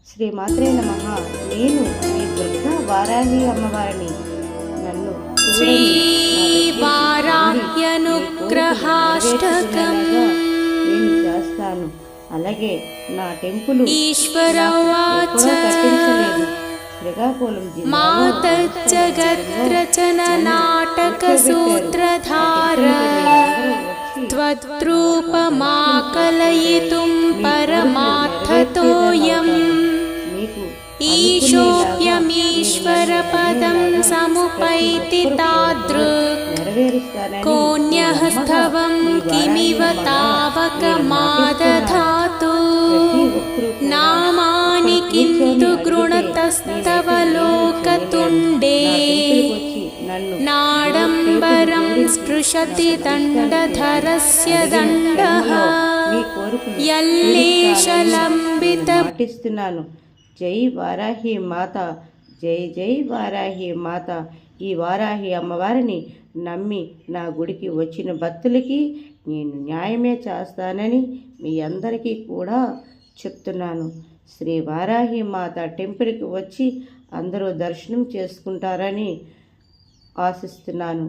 శ్రీమాత్రే నమః. నేను మీ దుర్గా వారాహి అమ్మవారిని. నన్ను శ్రీ వారాహ్యనుగ్రహాష్టకం నేను చేస్తాను. అలాగే నా టెంపుల్ ఈశ్వరవాచ కట్టించలేదు. శ్రీకాకుళం జిల్లాలో మాతజ్జగద్రచన నాటక సూత్రధార త్వద్రూపమాకలయితుం పరమార్థతోయం ఈశోప్యమీశ్వరపదం సముపైతి తాదృక్ కోన్యహస్తవం కిమివ తావకమాదధాతు నామాని కింతు గృణతస్తవ లోకతుండే నాడంబరం స్పృశతి దండధరస్య దండః యల్లేశలంబిత పాటిస్తున్నాను. జై వారాహి మాత, జై జై వారాహి మాత. ఈ వారాహి అమ్మవారిని నమ్మి నా గుడికి వచ్చిన భక్తులకి నేను న్యాయమే చేస్తానని మీ అందరికీ కూడా చెప్తున్నాను. శ్రీ వారాహి మాత టెంపుల్కి వచ్చి అందరూ దర్శనం చేసుకుంటారని ఆశిస్తున్నాను.